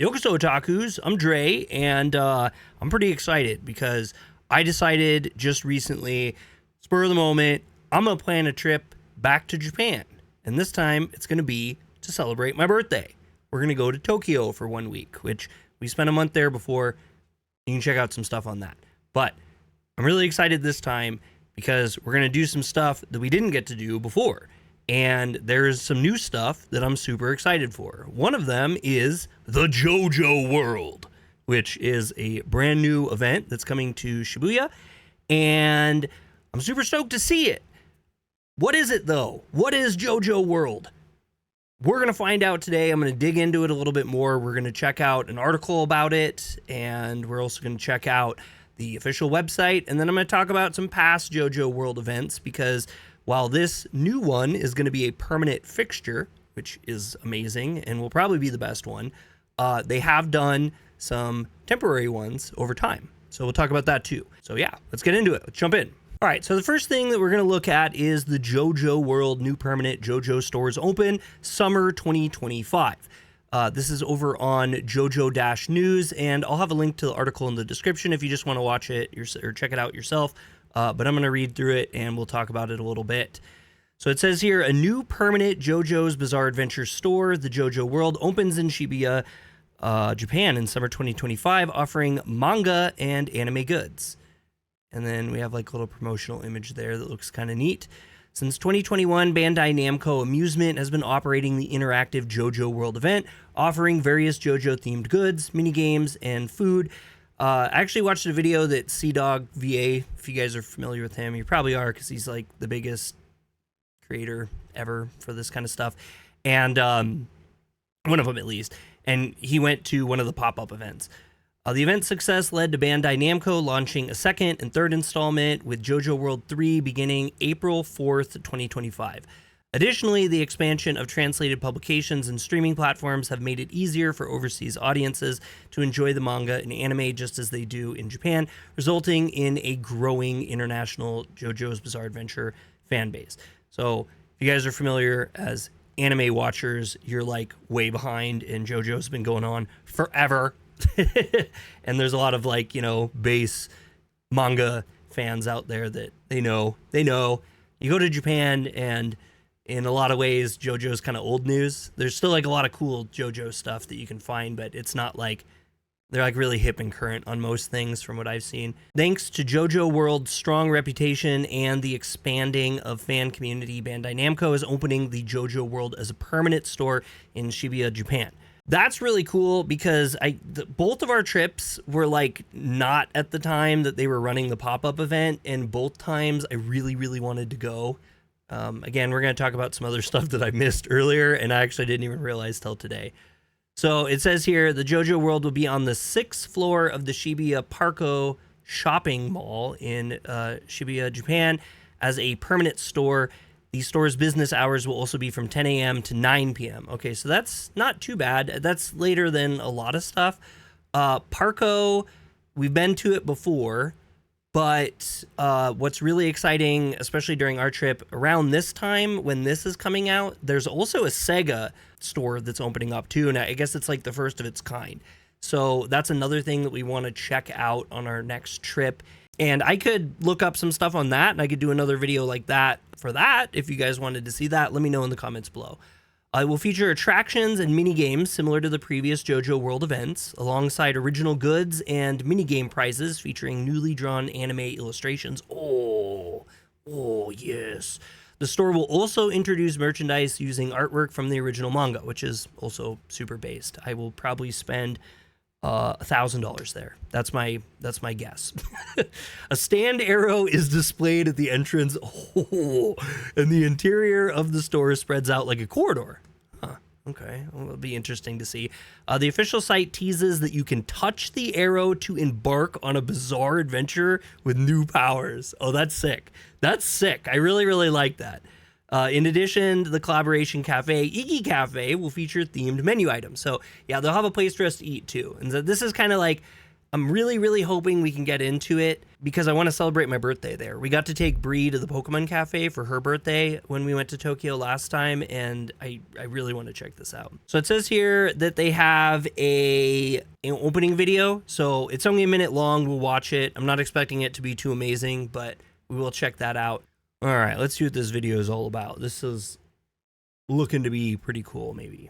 Yokoso Otakus, I'm Dre, and I'm pretty excited because I decided just recently, spur of the moment, I'm going to plan a trip back to Japan. And this time, it's going to be to celebrate my birthday. We're going to go to Tokyo for 1 week, which we spent a month there before. You can check out some stuff on that. But I'm really excited this time because we're going to do some stuff that we didn't get to do before. And there's some new stuff that I'm super excited for. One of them is the JoJo World, which is a brand new event that's coming to Shibuya. And I'm super stoked to see it. What is it, though? What is JoJo World? We're going to find out today. I'm going to dig into it a little bit more. We're going to check out an article about it. And we're also going to check out the official website. And then I'm going to talk about some past JoJo World events because while this new one is going to be a permanent fixture, which is amazing and will probably be the best one, they have done some temporary ones over time. So we'll talk about that too. So yeah, let's get into it. Let's jump in. All right, so the first thing that we're going to look at is the JoJo World new permanent JoJo stores open summer 2025. This is over on JoJo-News, and I'll have a link to the article in the description if you just want to watch it or check it out yourself. But I'm going to read through it and we'll talk about it a little bit. So it says here, a new permanent JoJo's Bizarre Adventure store, the JoJo World, opens in Shibuya, Japan in summer 2025, offering manga and anime goods. And then we have like a little promotional image there that looks kind of neat. Since 2021, Bandai Namco Amusement has been operating the interactive JoJo World event, offering various JoJo-themed goods, minigames, and food. I actually watched a video that Sea-Dog VA, if you guys are familiar with him, you probably are because he's like the biggest creator ever for this kind of stuff. And one of them at least. And he went to one of the pop-up events. The event's success led to Bandai Namco launching a second and third installment with JoJo World 3 beginning April 4th, 2025. Additionally, the expansion of translated publications and streaming platforms have made it easier for overseas audiences to enjoy the manga and anime just as they do in Japan, resulting in a growing international JoJo's Bizarre Adventure fan base. So, if you guys are familiar as anime watchers, you're like way behind, and JoJo's been going on forever. And there's a lot of like, base manga fans out there that they know. You go to Japan and in a lot of ways, JoJo's kind of old news. There's still like a lot of cool JoJo stuff that you can find, but it's not like they're like really hip and current on most things from what I've seen. Thanks to JoJo World's strong reputation and the expanding of fan community, Bandai Namco is opening the JoJo World as a permanent store in Shibuya, Japan. That's really cool because both of our trips were like not at the time that they were running the pop-up event, and both times I really, really wanted to go. Again, we're going to talk about some other stuff that I missed earlier, and I actually didn't even realize till today. So it says here, the JoJo World will be on the 6th floor of the Shibuya PARCO shopping mall in Shibuya, Japan, as a permanent store. The store's business hours will also be from 10 a.m. to 9 p.m. Okay, so that's not too bad. That's later than a lot of stuff. PARCO, we've been to it before. But what's really exciting, especially during our trip, around this time when this is coming out, there's also a Sega store that's opening up too, and I guess it's like the first of its kind. So that's another thing that we want to check out on our next trip. And I could look up some stuff on that, and I could do another video like that for that. If you guys wanted to see that, let me know in the comments below. It will feature attractions and mini-games similar to the previous JoJo World events, alongside original goods and mini-game prizes featuring newly drawn anime illustrations. Oh, yes. The store will also introduce merchandise using artwork from the original manga, which is also super based. I will probably spend $1,000 there. That's my guess. A stand arrow is displayed at the entrance, and the interior of the store spreads out like a corridor. Okay, well, it'll be interesting to see. The official site teases that you can touch the arrow to embark on a bizarre adventure with new powers. Oh, that's sick. That's sick. I really, really like that. In addition, the collaboration cafe, Iggy Cafe, will feature themed menu items. So, yeah, they'll have a place for us to eat, too. And so this is kind of like, I'm really hoping we can get into it because I want to celebrate my birthday there. We got to take Bree to the Pokemon Cafe for her birthday when we went to Tokyo last time, and I really want to check this out. So it says here that they have an opening video, so it's only a minute long. We'll watch it. I'm not expecting it to be too amazing, but we will check that out. All right, let's see what this video is all about. This is looking to be pretty cool, maybe.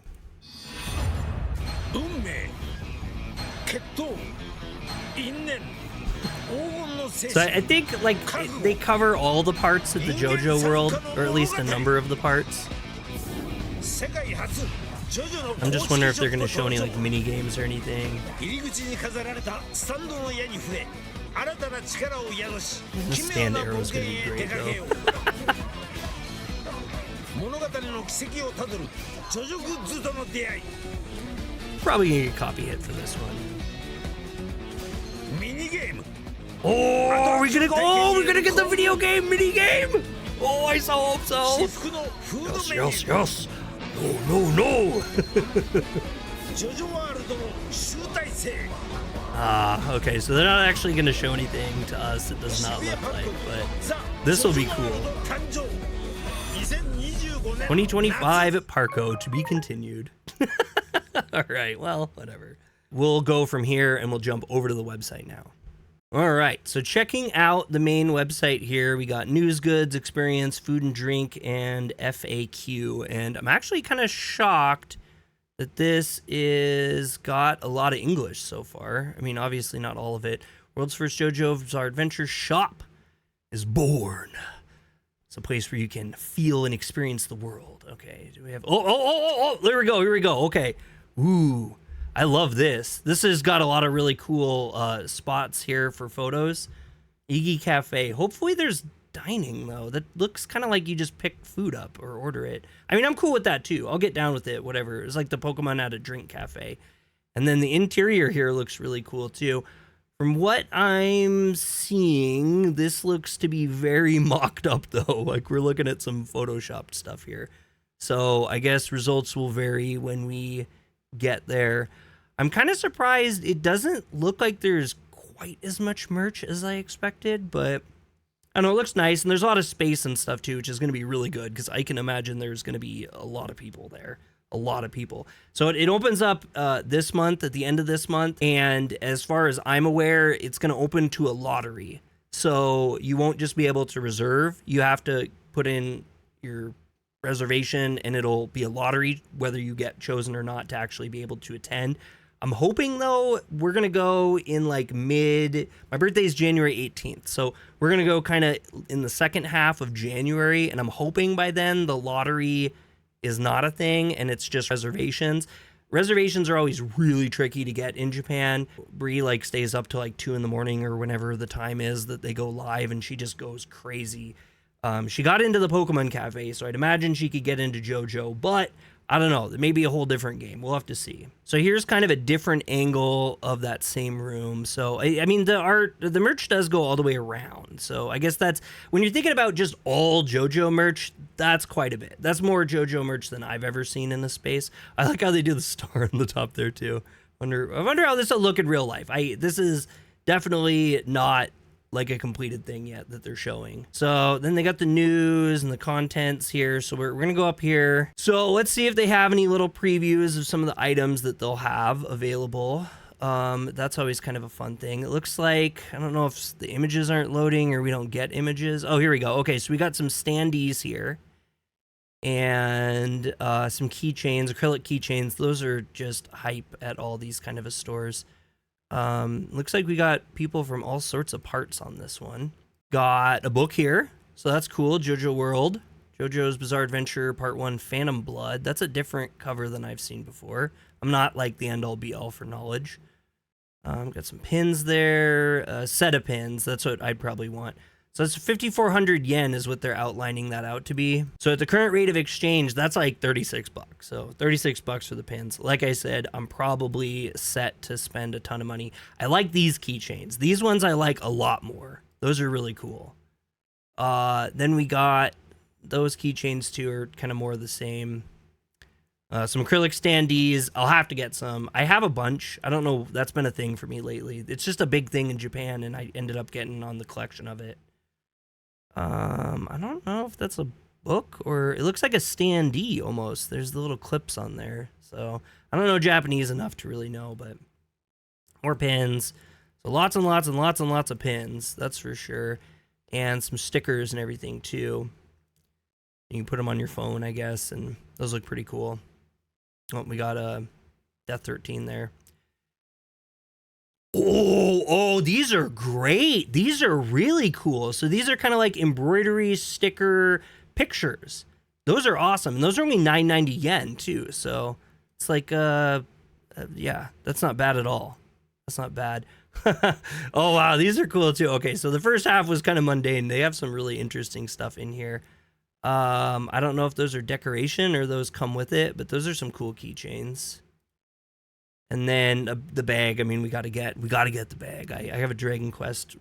So I think like they cover all the parts of the JoJo World, or at least a number of the parts. I'm just wondering if they're going to show any like mini games or anything. The stand arrow is going to be great though. Probably going to get copy hit for this one. Oh, we're gonna get the video game mini game. Oh, I so hope so. Yes. No. Okay, so they're not actually gonna show anything to us. It does not look like, but this will be cool. 2025 at PARCO to be continued. All right, well, whatever. We'll go from here and we'll jump over to the website now. All right, so checking out the main website here, we got news, goods, experience, food and drink, and FAQ. And I'm actually kind of shocked that this is got a lot of English so far. I mean, obviously not all of it. World's first JoJo Bizarre Adventure shop is born. It's a place where you can feel and experience the world. Okay, do we have... Oh, here we go. Okay. Ooh. I love this. This has got a lot of really cool spots here for photos. Iggy Cafe. Hopefully there's dining, though. That looks kind of like you just pick food up or order it. I mean, I'm cool with that, too. I'll get down with it, whatever. It's like the Pokemon at a drink cafe. And then the interior here looks really cool, too. From what I'm seeing, this looks to be very mocked up, though. Like, we're looking at some Photoshopped stuff here. So I guess results will vary when we get there. I'm kind of surprised it doesn't look like there's quite as much merch as I expected, but I don't know, it looks nice, and there's a lot of space and stuff too, which is going to be really good because I can imagine there's going to be a lot of people there. A lot of people. So it opens up this month, at the end of this month, and as far as I'm aware, it's going to open to a lottery. So you won't just be able to reserve, you have to put in your reservation and it'll be a lottery whether you get chosen or not to actually be able to attend. I'm hoping though we're gonna go in like my birthday is January 18th, so we're gonna go kind of in the second half of January, and I'm hoping by then the lottery is not a thing and it's just reservations. Reservations are always really tricky to get in Japan. Bree like stays up till like 2 in the morning or whenever the time is that they go live, and she just goes crazy. She got into the Pokemon Cafe, so I'd imagine she could get into JoJo, but I don't know. It may be a whole different game. We'll have to see. So here's kind of a different angle of that same room. So, I mean, the merch does go all the way around. So I guess that's, when you're thinking about just all JoJo merch, that's quite a bit. That's more JoJo merch than I've ever seen in this space. I like how they do the star on the top there, too. I wonder how this will look in real life. This is definitely not like a completed thing yet that they're showing. So then they got the news and the contents here. So we're gonna go up here. So let's see if they have any little previews of some of the items that they'll have available. That's always kind of a fun thing. It looks like, I don't know if the images aren't loading or we don't get images. Oh, here we go. Okay, so we got some standees here and some keychains, acrylic keychains. Those are just hype at all these kind of stores. Looks like we got people from all sorts of parts on this one. Got a book here, so that's cool. Jojo World, JoJo's Bizarre Adventure Part 1 Phantom Blood. That's a different cover than I've seen before. I'm not like the end all be all for knowledge. Got some pins there, a set of pins. That's what I'd probably want. So it's 5,400 yen is what they're outlining that out to be. So at the current rate of exchange, that's like 36 bucks. So 36 bucks for the pins. Like I said, I'm probably set to spend a ton of money. I like these keychains. These ones I like a lot more. Those are really cool. Then we got those keychains too, are kind of more the same. Some acrylic standees. I'll have to get some. I have a bunch. I don't know. That's been a thing for me lately. It's just a big thing in Japan, and I ended up getting on the collection of it. I don't know if that's a book or it looks like a standee almost. There's the little clips on there. So I don't know Japanese enough to really know, but more pins. So lots and lots and lots and lots of pins. That's for sure. And some stickers and everything too. You can put them on your phone, I guess, and those look pretty cool. Oh, we got a Death 13 there. Oh, these are great. These are really cool. So these are kind of like embroidery sticker pictures. Those are awesome. And those are only 990 yen too. So it's like, yeah, that's not bad at all. That's not bad. Oh, wow. These are cool too. Okay. So the first half was kind of mundane. They have some really interesting stuff in here. I don't know if those are decoration or those come with it, but those are some cool keychains. And then the bag. I mean, we gotta get the bag. I have a Dragon Quest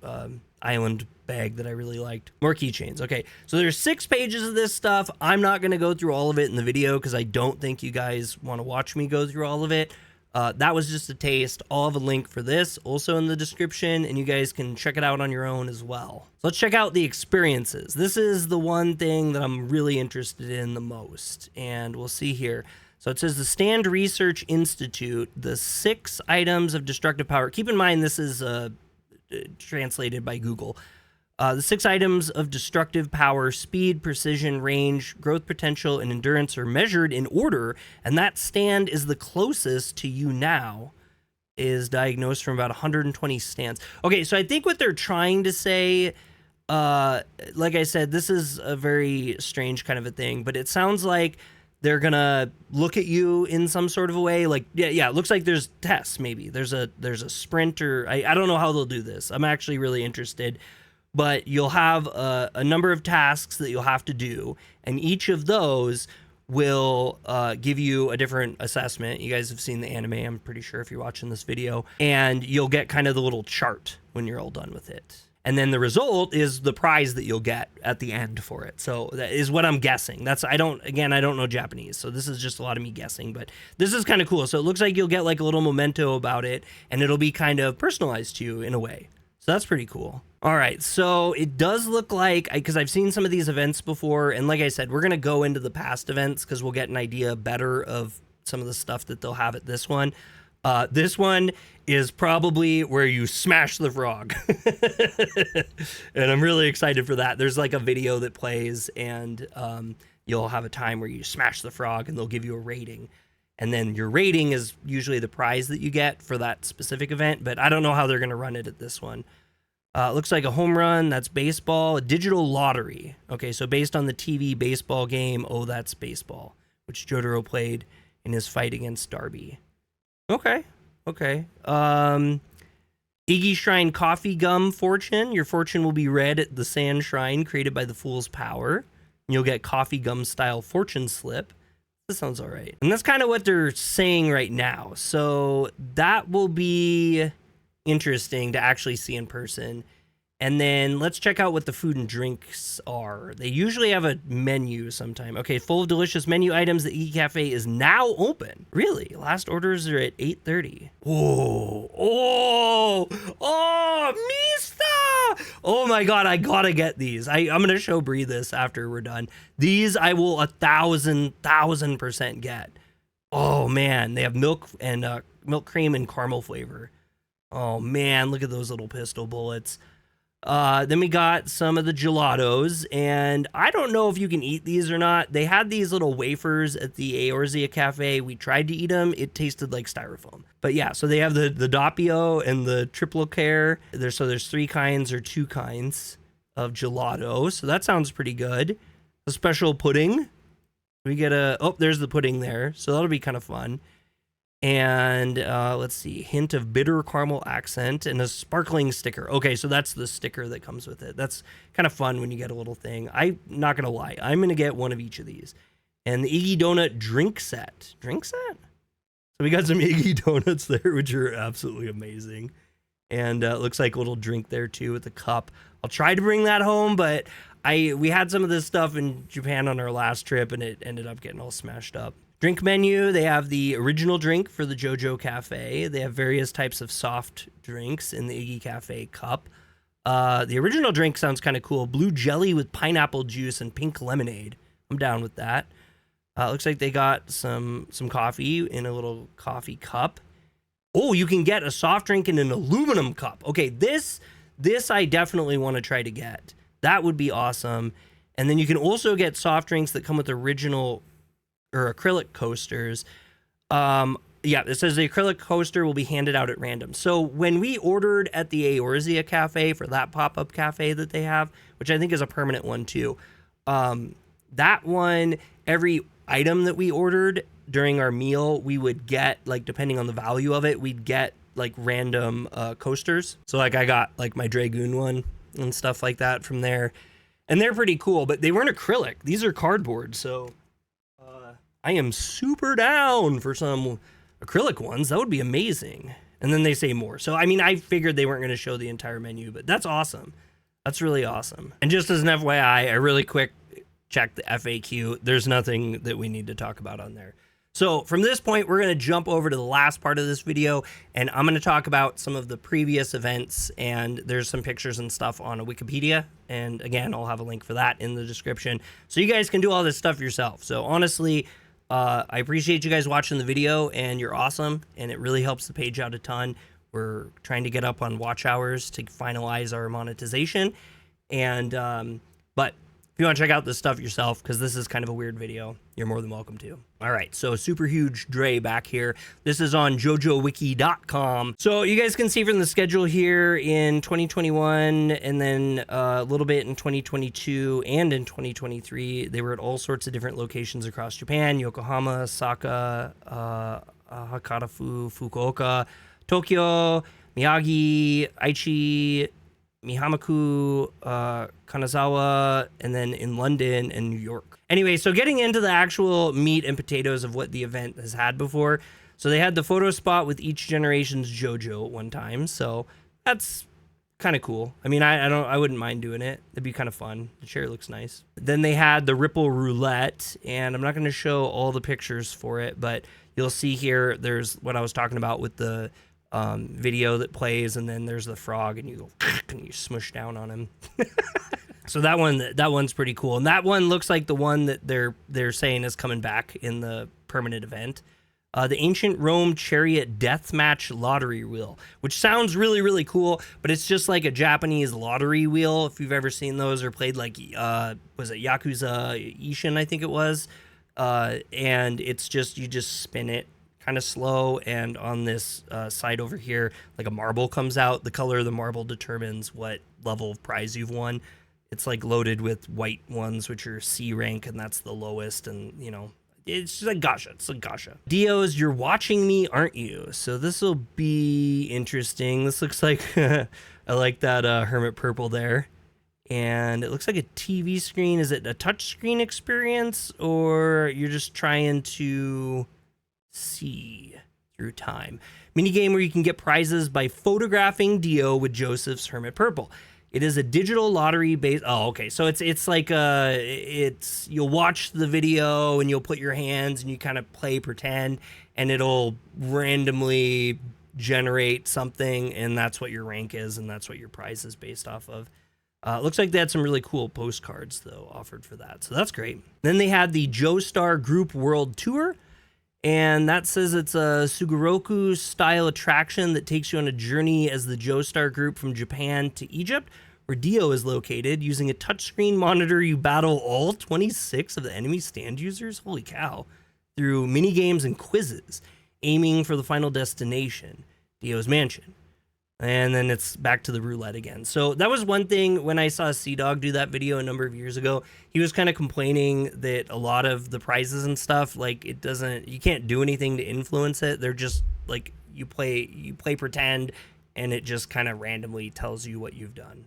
Island bag that I really liked. More keychains. Okay, so there's 6 pages of this stuff. I'm not gonna go through all of it in the video because I don't think you guys want to watch me go through all of it. That was just a taste. I'll have a link for this also in the description, and you guys can check it out on your own as well. So let's check out the experiences. This is the one thing that I'm really interested in the most, and we'll see here. So it says the Stand Research Institute, the 6 items of destructive power. Keep in mind this is translated by Google. The 6 items of destructive power, speed, precision, range, growth potential, and endurance are measured in order, and that stand is the closest to you now, is diagnosed from about 120 stands. Okay, so I think what they're trying to say, like I said, this is a very strange kind of a thing, but it sounds like they're gonna look at you in some sort of a way. Like, yeah, it looks like there's tests, maybe. There's a sprint, or I don't know how they'll do this. I'm actually really interested. But you'll have a number of tasks that you'll have to do, and each of those will give you a different assessment. You guys have seen the anime, I'm pretty sure, if you're watching this video, and you'll get kind of the little chart when you're all done with it. And then the result is the prize that you'll get at the end for it. So that is what I'm guessing. I don't know Japanese, so this is just a lot of me guessing, but this is kind of cool. So it looks like you'll get like a little memento about it, and it'll be kind of personalized to you in a way. So that's pretty cool. All right, so it does look like, because I've seen some of these events before, and like I said, we're going to go into the past events because we'll get an idea better of some of the stuff that they'll have at this one. This one is probably where you smash the frog. And I'm really excited for that. There's like a video that plays, and you'll have a time where you smash the frog, and they'll give you a rating. And then your rating is usually the prize that you get for that specific event, but I don't know how they're going to run it at this one. It looks like a home run, that's baseball. A digital lottery. Okay, so based on the TV baseball game, oh, that's baseball, which Jotaro played in his fight against Darby. Okay. Iggy Shrine Coffee Gum Fortune. Your fortune will be read at the Sand Shrine created by the Fool's Power. You'll get coffee gum style fortune slip. This sounds all right. And that's kind of what they're saying right now. So that will be interesting to actually see in person. And then let's check out what the food and drinks are. They usually have a menu sometime. Okay, full of delicious menu items. The Iggy Cafe is now open. Really? Last orders are at 8:30. Whoa. Oh, Mista! Oh my God, I gotta get these. I'm gonna show Bree this after we're done. These I will 1,000% get. Oh man, they have milk and milk cream and caramel flavor. Oh man, look at those little pistol bullets. Then we got some of the gelatos, and I don't know if you can eat these or not. They had these little wafers at the Eorzea Cafe. We tried to eat them. It tasted like styrofoam. But yeah, so they have the doppio and the triple care. There's 3 kinds or 2 kinds of gelato. So that sounds pretty good. A special pudding. We get there's the pudding there. So that'll be kind of fun. And let's see, hint of bitter caramel accent and a sparkling sticker. Okay, so that's the sticker that comes with it. That's kind of fun when you get a little thing. I'm not gonna lie, I'm gonna get one of each of these. And the Iggy Donut drink set. So we got some Iggy Donuts there, which are absolutely amazing. And it looks like a little drink there too with a cup. I'll try to bring that home, but we had some of this stuff in Japan on our last trip, and it ended up getting all smashed up. Drink menu, they have the original drink for the JoJo Cafe. They have various types of soft drinks in the Iggy Cafe cup. The original drink sounds kind of cool. Blue jelly with pineapple juice and pink lemonade. I'm down with that. Looks like they got some coffee in a little coffee cup. Oh, you can get a soft drink in an aluminum cup. Okay, this I definitely want to try to get. That would be awesome. And then you can also get soft drinks that come with original or acrylic coasters. Yeah, it says the acrylic coaster will be handed out at random. So when we ordered at the Eorzea Cafe for that pop-up cafe that they have, which I think is a permanent one too, that one, every item that we ordered during our meal, we would get, like, depending on the value of it, we'd get like random coasters. So like I got like my Dragoon one and stuff like that from there. And they're pretty cool, but they weren't acrylic. These are cardboard, so I am super down for some acrylic ones. That would be amazing. And then they say more. So, I mean, I figured they weren't going to show the entire menu, but that's awesome. That's really awesome. And just as an FYI, I really quick checked the FAQ. There's nothing that we need to talk about on there. So from this point, we're going to jump over to the last part of this video, and I'm going to talk about some of the previous events, and there's some pictures and stuff on Wikipedia. And again, I'll have a link for that in the description, so you guys can do all this stuff yourself. So honestly, I appreciate you guys watching the video, and you're awesome, and it really helps the page out a ton. We're trying to get up on watch hours to finalize our monetization. And but if you want to check out this stuff yourself, because this is kind of a weird video, you're more than welcome to. All right, so Super Huge Dre back here. This is on JojoWiki.com. So you guys can see from the schedule here in 2021, and then a little bit in 2022 and in 2023, they were at all sorts of different locations across Japan: Yokohama, Osaka, Hakatafu, Fukuoka, Tokyo, Miyagi, Aichi, Mihamaku, Kanazawa, and then in London and New York. Anyway, so getting into the actual meat and potatoes of what the event has had before. So they had the photo spot with each generation's JoJo at one time. So that's kind of cool. I mean, I wouldn't mind doing it. It'd be kind of fun. The chair looks nice. Then they had the Ripple Roulette, and I'm not going to show all the pictures for it, but you'll see here, there's what I was talking about with the video that plays, and then there's the frog, and you go and you smush down on him. So that one's pretty cool, and that one looks like the one that they're saying is coming back in the permanent event. The Ancient Rome Chariot Deathmatch Lottery Wheel, which sounds really, really cool, but it's just like a Japanese lottery wheel. If you've ever seen those or played like was it Yakuza Ishin, I think it was, and it's just, you just spin it kind of slow, and on this side over here, like a marble comes out. The color of the marble determines what level of prize you've won. It's like loaded with white ones, which are C rank, and that's the lowest. And you know, it's just like gacha. It's like gacha. Dio's You're Watching Me, Aren't You? So this will be interesting. This looks like I like that Hermit Purple there, and it looks like a TV screen. Is it a touchscreen experience, or you're just trying to see through time? Minigame where you can get prizes by photographing Dio with Joseph's Hermit Purple. It is a digital lottery based. Oh, okay. So it's like you'll watch the video and you'll put your hands and you kind of play pretend, and it'll randomly generate something, and that's what your rank is, and that's what your prize is based off of. Looks like they had some really cool postcards though offered for that, so that's great. Then they had the Joestar Group World Tour. And that says it's a Sugoroku-style attraction that takes you on a journey as the Joestar group from Japan to Egypt, where Dio is located. Using a touchscreen monitor, you battle all 26 of the enemy stand users, holy cow, through mini-games and quizzes, aiming for the final destination, Dio's mansion. And then it's back to the roulette again. So that was one thing when I saw Sea-Dog do that video a number of years ago. He was kind of complaining that a lot of the prizes and stuff, like you can't do anything to influence it. They're just like, you play pretend, and it just kind of randomly tells you what you've done.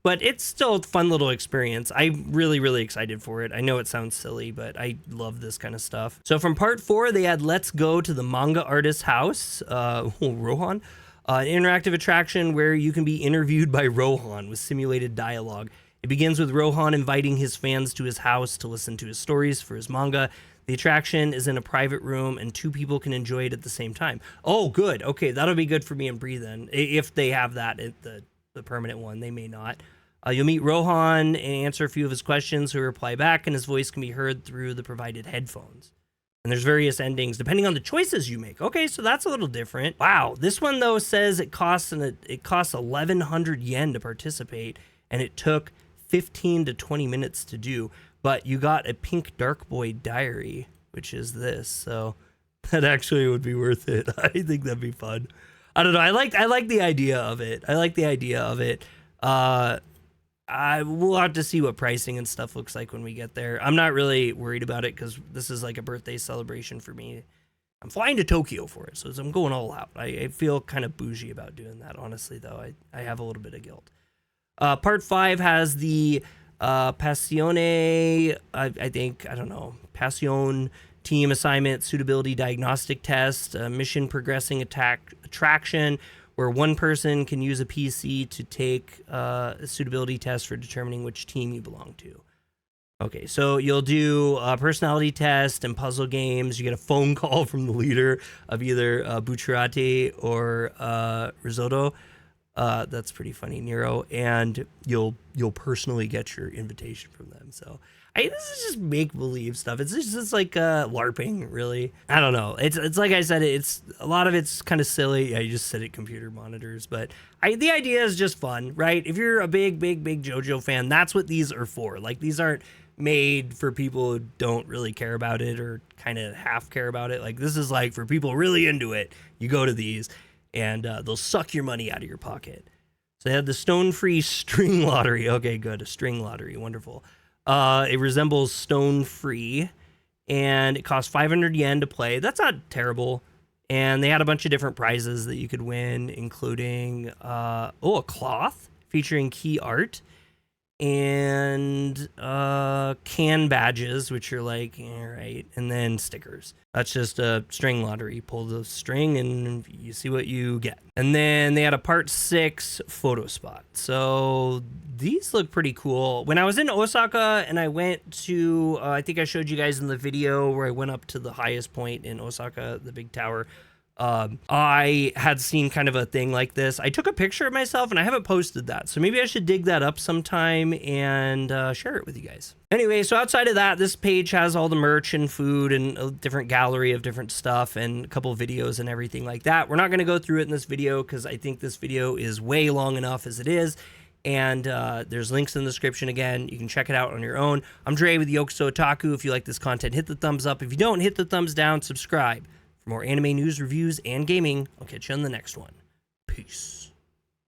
But it's still a fun little experience. I'm really, really excited for it. I know it sounds silly, but I love this kind of stuff. So from part 4, they had Let's Go to the Manga Artist's House, Rohan. An interactive attraction where you can be interviewed by Rohan with simulated dialogue. It begins with Rohan inviting his fans to his house to listen to his stories for his manga. The attraction is in a private room and 2 people can enjoy it at the same time. Oh, good. Okay, that'll be good for me and Bree then. If they have that at the permanent one, they may not. You'll meet Rohan and answer a few of his questions. He'll reply back, and his voice can be heard through the provided headphones. And there's various endings depending on the choices you make. Okay, so that's a little different. Wow, this one though says it costs 1,100 yen to participate, and it took 15 to 20 minutes to do. But you got a pink Dark Boy diary, which is this, so that actually would be worth it. I think that'd be fun. I don't know. I like the idea of it. I like the idea of it. We'll have to see what pricing and stuff looks like when we get there. I'm not really worried about it because this is like a birthday celebration for me. I'm flying to Tokyo for it, so I'm going all out. I feel kind of bougie about doing that, honestly, though. I have a little bit of guilt. Part 5 has the Passione, Passion team assignment, suitability diagnostic test, mission progressing attraction, where one person can use a PC to take a suitability test for determining which team you belong to. Okay, so you'll do a personality test and puzzle games. You get a phone call from the leader of either Bucciarati or Risotto. That's pretty funny, Nero. And you'll personally get your invitation from them. So this is just make-believe stuff. It's just like LARPing, really. I don't know. It's like I said, it's a lot of it's kind of silly. Yeah, you just sit at computer monitors, but the idea is just fun, right? If you're a big JoJo fan, that's what these are for. Like, these aren't made for people who don't really care about it or kind of half care about it. Like, this is like for people really into it. You go to these, and they'll suck your money out of your pocket. So they had the stone-free string lottery. Okay, good. A string lottery. Wonderful. It resembles Stone Free, and it costs 500 yen to play. That's not terrible. And they had a bunch of different prizes that you could win, including a cloth featuring key art, and can badges, which are like, right, and then stickers. That's just a string lottery. You pull the string and you see what you get. And then they had a part 6 photo spot. So these look pretty cool. When I was in Osaka and I went to, I think I showed you guys in the video where I went up to the highest point in Osaka, the big tower. I had seen kind of a thing like this. I took a picture of myself and I haven't posted that. So maybe I should dig that up sometime and share it with you guys. Anyway, so outside of that, this page has all the merch and food and a different gallery of different stuff and a couple of videos and everything like that. We're not going to go through it in this video because I think this video is way long enough as it is. And there's links in the description again. You can check it out on your own. I'm Dre with Yokuso Otaku. If you like this content, hit the thumbs up. If you don't, hit the thumbs down, subscribe. For more anime news, reviews, and gaming, I'll catch you on the next one. Peace.